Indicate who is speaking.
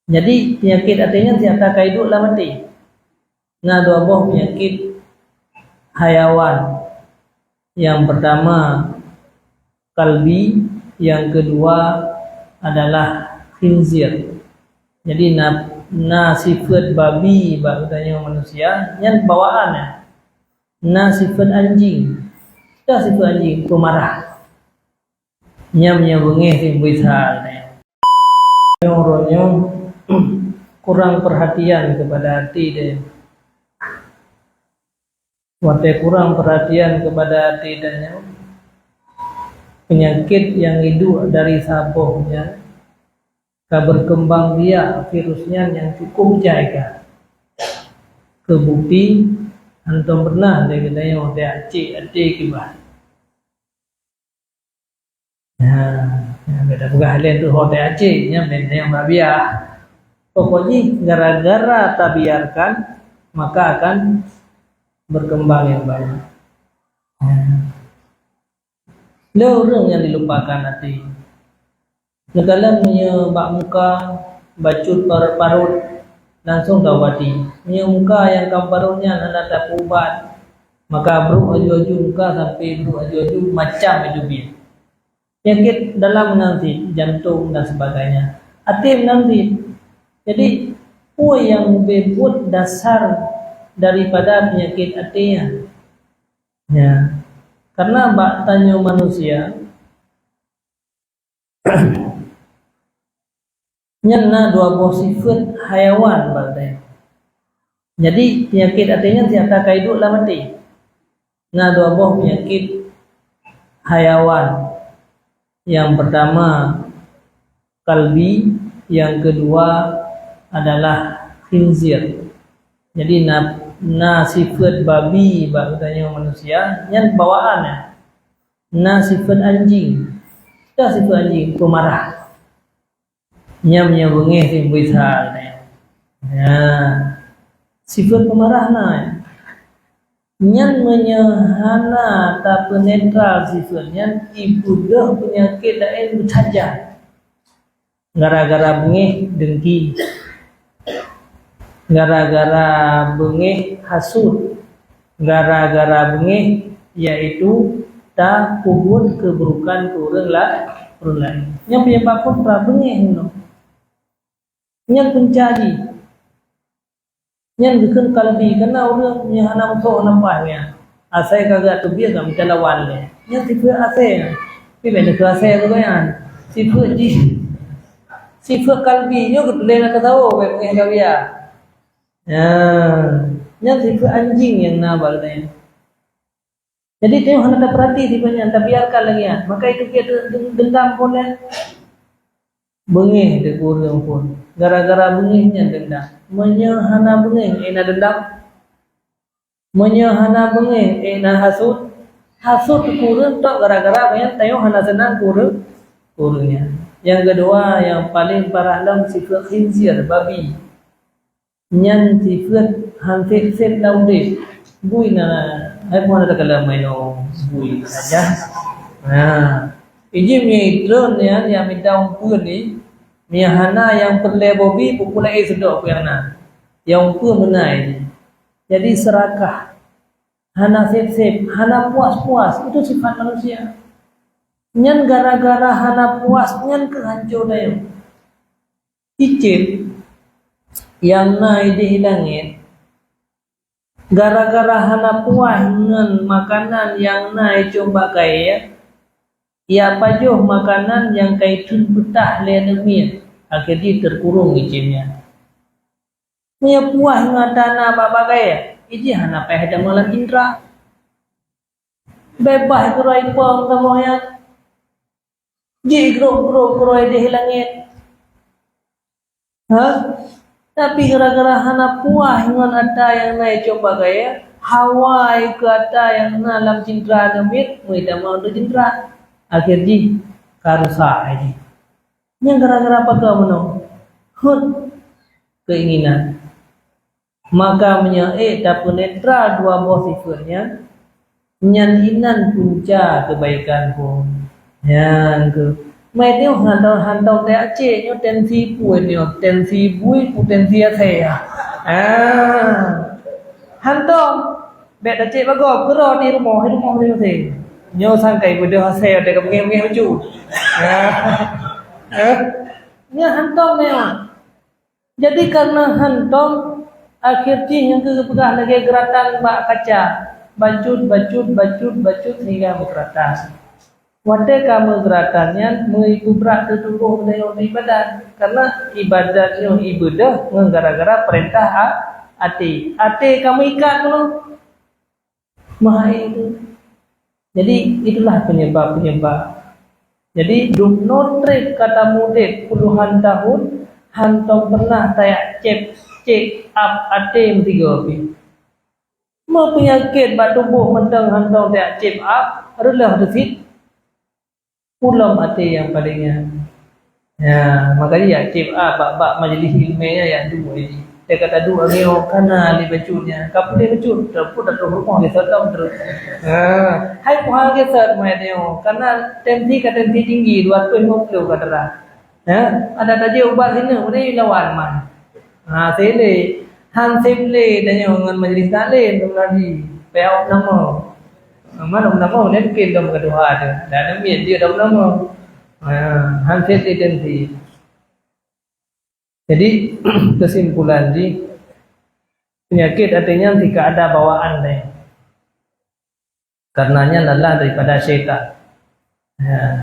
Speaker 1: Jadi penyakit artinya tiada kaiduk lah mati. Nah, dua buah penyakit hayawan. Yang pertama kalbi, yang kedua adalah khinzir. Jadi sifat babi bahutanya manusia yang bawaan. Sifat anjing. Kita sifat anjing pemarah. Nya bengih timbul orangnya kurang perhatian kepada hati dia. Waktu kurang perhatian kepada hati dan penyakit yang hidup dari sabuhnya berkembang dia virusnya yang cukup jaga. Kebukti antum pernah dia katanya waktu acik kibah. Beda bukan hal itu hotel aciknya benda yang babiah. Pokoknya gara-gara tak biarkan maka akan berkembang yang banyak. Orang yang dilupakan hati. Negala punya bak muka bacut parut langsung tawati. Punya muka yang kamparutnya nanda tak ubat. Maka bro aju-aju muka sampai bro aju-aju macam itu dia. Penyakit dalam nanti jantung dan sebagainya. Hati nanti. Jadi apa yang berbuat dasar daripada penyakit hatinya. Ya. Karena bak tanya manusia nyana dua buah sifat hayawan berarti. Jadi penyakit artinya tiada kaiduk lah mati. Nah, dua buah penyakit hayawan. Yang pertama kalbi, yang kedua adalah khinzir. Jadi sifat babi bahutanya manusia yang bawaan. Sifat anjing. Kita sifat anjing pemarah. Nya bengih timbul sifat pemarah nyan menyehana tak penetral sifatnya ibudah penyakit lain bertajam. Gara-gara bengih dengki, gara-gara bengih hasud, gara-gara bengih yaitu tak kubun keburukan ke orang lain. Yang penyebabkan bengih yang pencari yang bikin kalbi karena orang yang anak untuk nampaknya asai kagak tu dia gak minta lawan le yang tipe asai tapi benda ke asai tu kan sifat kalbi nyo ketuleh nak tahu kayak kau ya yang tipe anjing yang nabal tadi. Jadi tu hendak tak perhati tipenya tak biarkan lagi ya. Maka itu dia dendam pun ya. Bengih dia kurang pun. Gara-gara bengihnya dendam. Menyehana bengih, ena dendam. Menyehana bengih, ena hasud. Hasud kurang tak gara-gara yang tayo hana senang kurangnya. Yang kedua yang paling parah dalam sifat khinzir, babi. Nyan sifat hanfit laudis. Bui na, ay mo na tagala mayo bui saja. Iji mi drone ya, yang mi daun pun ni. Miyahana yang perle bobi populai sedok yang yang pun menai. Jadi serakah, hana sep-sep, hana puas-puas itu sifat manusia. Nyan gara-gara hana puas, nyan kehancur dayo. Cicit yang naik di langit, gara-gara hana puas dengan makanan yang naik coba kaya, ia pajuh makanan yang kaitun betah lenemir. Akhirnya terkurung izinnya. Punya puas ngadana babagai, iji hana peh malam indra. Bebas gerai pang tamoyan. Ji gro di langit. Tapi gara-gara hana puas dengan ada yang naik coba gaya, hawai ke ada yang dalam cindra demit, muida mau do cindra. Akhirnya karusa ini. Yang gara-gara apa kamu keinginan. Maka tak penetra dua buah sifatnya. Nyan inan punca kebaikan pun. Yang mai dia hantau te aceh nyo tensi pui dia tensi bui pu tensi ase hantau bet aceh bago kero ni rumah ni ase nyo sangkai bude ase de ngem ju nya hantau meo jadi karena hantau akhirnya yang kepegah lagi gerakan bak kaca bacut hingga bergerakan. Wadah kamu gerakannya mengikubrak tertubuh dengan ibadat karena ibadatnya ibadah gara-gara perintah hati kamu ikat dulu maha itu. Jadi itulah penyebab. Jadi notrek kata mudik puluhan tahun hantam pernah tayak cek up hati tiga api. Mau penyakit bak tubuh mentang hantam tayak cek up adalah desit pulau mati yang palingnya. Ya, makanya ya cip bak majlis ilmiahnya yang dua ini. Dia kata dua ni kana li bacutnya. Kapu dia bacut, terput atau rumah dia sedang terus. Hai puhal ke sar mai dia karena tensi tinggi 250 kata dah. Ada tadi ubat sini boleh lawan man. Sele han semle dan yang dengan majlis lain lagi. Pau nama. Nama ni mungkin dalam kedua ada. Dan dia dalam nama. Hansel tendensi. Jadi kesimpulan di penyakit artinya tidak ada bawaan deh. Karenanya lelah daripada syaitan.